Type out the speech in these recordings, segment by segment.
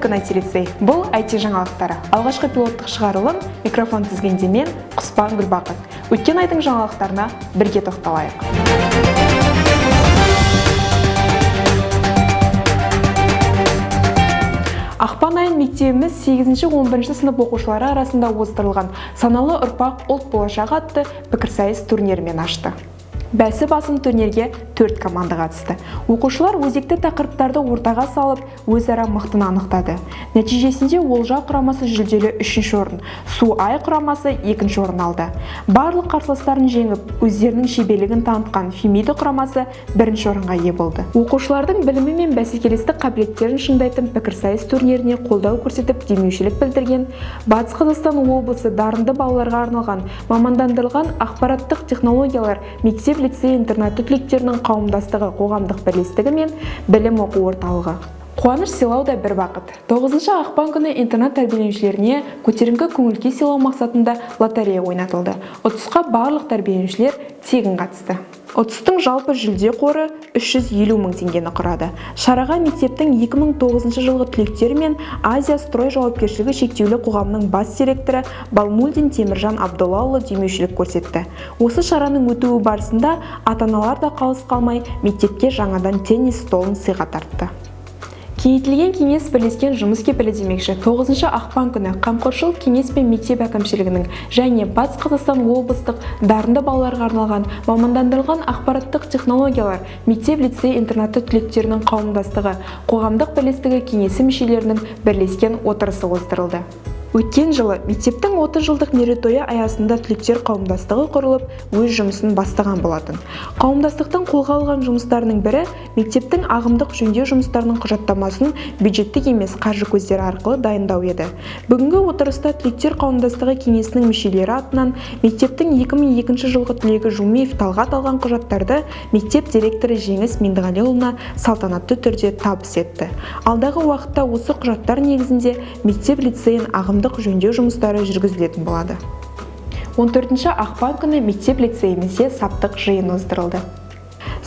күн IT-лицей. Бұл IT жаңалықтары. Алғашқы пилоттық шығарылым микрофон тізгенде мен Құспан Гүлбақыт. Өткен айдың жаңалықтарына бірге тоқталайық. Ақпан айын мектебіміз 8-11 сынып оқушылары арасында оздырылған саналы ұрпақ ұлт болашағы атты пікірсайыс турнирімен ашты. Бәсі басым турнирге 4 команда қатысты. Оқушылар өзекті тақырыптарды ортаға салып, өзара мықтыны анықтады. Нәтижесінде Олжа құрамасы жүлделі 3-ші орын, Су-Ай құрамасы 2-ші орын алды. Барлық қарсыластарын жеңіп, өздерінің шеберлігін танытқан Фемида құрамасы 1-ші орынға ие болды. Оқушылардың білімі мен бәсекелестік қабілеттерін шыңдайтын пікірсайыс турниріне қолдау көрсетіп, демеушілік білдірген Батыс Қазақстан облысы дарынды балаларға арналған мамандандырылған ақпараттық технологиялар мектеп-лицей интернаты түлектерінің қауымдастығы қоғамдық бірлестігі мен білім оқу орталығы. Қуаныш сыйлау да бір бақыт. 9-шы ақпан күні интернат тәрбиеленушілеріне көтеріңкі көңіл-күй сыйлау мақсатында лотерея ойнатылды. Ұтысқа барлық тәрбиеленушілер тегін қатысты. Ұтыстың жалпы жүлде қоры 350 мың теңгені құрады. Шараға мектептің 2009 жылғы түлектері мен Азия строй жауапкершілігі шектеулі қоғамының бас директоры Балмулдин Теміржан Абдуллаұлы демеушілік көрсетті. Осы шараның өтуі барысында ата-аналар да қалыс қалмай мектепке жаңадан теннис столын сыйға тартты. Кеңейтілген кеңес бірлескен жұмыс кепілі демекші. 9-шы ақпан күні Қамқоршылық кеңес пен мектеп әкімшілігінің және Батыс Қазақстан облыстық дарынды балаларға арналған мамандандырылған ақпараттық технологиялар мектеп-лицей интернаты түлектерінің қауымдастығы қоғамдық бірлестігі кеңесі мүшелерінің бірлескен отырысы оздырылды. Өткен жылы мектептің 30 жылдық мерейтойы аясында түлектер қауымдастығы құрылып, өз жұмысын бастаған болатын. Қауымдастықтың қолға алған жұмыстарының бірі мектептің ағымдық жөндеу жұмыстарының құжаттамасын бюджеттік емес қаржы көздері арқылы дайындау еді. Бүгінгі отырыста түлектер қауымдастығы кеңесінің мүшелері атынан мектептің 2002 жылғы түлегі Жумиев Талғат алған құжаттарды мектеп директоры Жеңіс Меңдіғалиұлына салтанатты түрде табыс етті. Алдағы уақытта осы құжаттар негізінде мектеп-лицейін жөндеу жұмыстары жүргізілетін болады. 14-ші ақпан күні мектеп-лицейімізде саптық жиын оздырылды.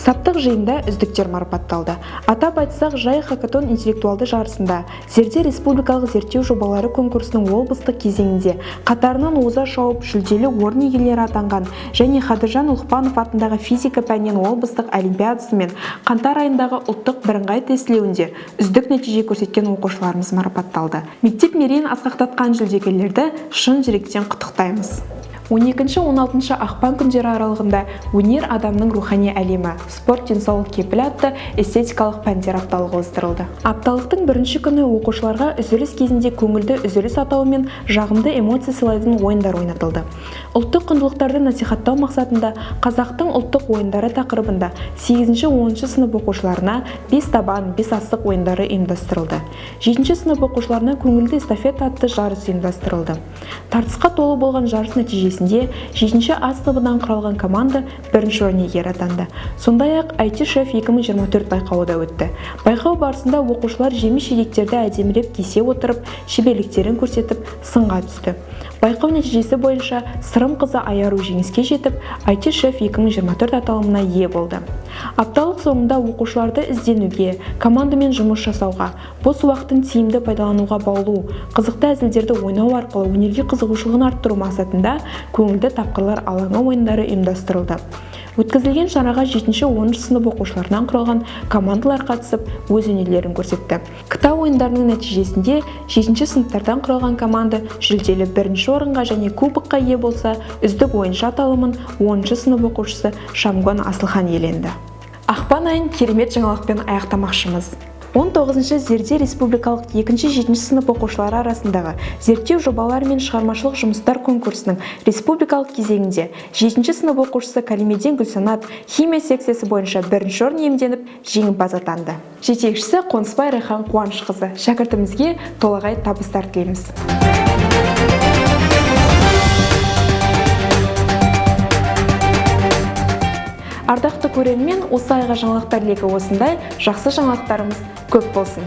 Саптық жиында үздіктер марапатталды. Атап айтсақ, жай хакатон интеллектуалды жарысында зерде республикалық зерттеу жобалары конкурсының облыстық кезеңінде қатарынан оза шауып жүлделі орын иегерлері атанған және Қадыржан Ұлықпанов атындағы физика пәнінен облыстық олимпиадасы мен қаңтар айындағы ұлттық бірыңғай тестілеуінде үздік нәтиже көрсеткен оқушыларымыз марапатталды. Мектеп мерейін асқақтатқан жүлдегерлерді шын жүректен құттықтаймыз. 12-16 ақпан күндері аралығында өнер адамның рухани әлемі, спорт денсаулық кепілі атты эстетикалық пәндер апталығы оздырылды. Апталықтың бірінші күні оқушыларға үзіліс кезінде көңілді үзіліс атауымен жағымды эмоция сыйлайтын ойындар ойнатылды. Ұлттық құндылықтарды насихаттау мақсатында қазақтың ұлттық ойындары тақырыбында 8-10 сынып оқушыларына 5 табан, 5 асық ойындары ұйымдастырылды. 7 сынып оқушыларына көңілді эстафета атты жарыс ұйымдастырылды. Тартысқа толы болған жарыс нәтижесінде 7-ші А сыныбынан құралған команда 1-ші орын иегері атанды. Сондай-ақ IT-шеф 2024 байқауы да өтті. Байқау барысында оқушылар жеміс-жидектерді әдемілеп кесе отырып, шеберліктерін көрсетіп, сынға түсті. Байқау нәтижесі бойынша Сырым қызы Аяру жеңіске жетіп, IT-шеф 2024 аталымына ие болды. Апталық соңында оқушыларды ізденуге, командамен жұмыс жасауға, бос уақытын тиімді пайдалануға баулу, қызықты әзілдерді ойнау арқылы өнерге қызығушылығын арттыру мақсатында көңілді тапқырлар алаңы ойындары ұйымдастырылды. Өткізілген шараға 7-10 сынып оқушыларынан құралған командалар қатысып, өз өнерлерін көрсетті. КТА ойындарының нәтижесінде 7-ші сыныптардан құралған команда жүлделі 1-ші орынға және кубокқа ие болса, үздік ойыншы аталымын 10-ші сынып оқушысы Шамгон Асылхан иеленді. Ақпан айын керемет жаңалықпен аяқтамақшымыз. 19-ші зерде республикалық 2-7 сынып оқушылары арасындағы зерттеу жобалары мен шығармашылық жұмыстар конкурсының республикалық кезеңінде 7-ші сынып оқушысы Калимедин Гүлсанат химия секциясы бойынша 1-ші орын иемденіп, жеңімпаз атанды. Жетекшісі Қонысбай Райхан Қуанышқызы. Шәкіртімізге толағай табыстар тілейміз. Ардақты көрермен, осы айға жаңалықтар легі осындай, жақсы жаңалықтарымыз көп болсын.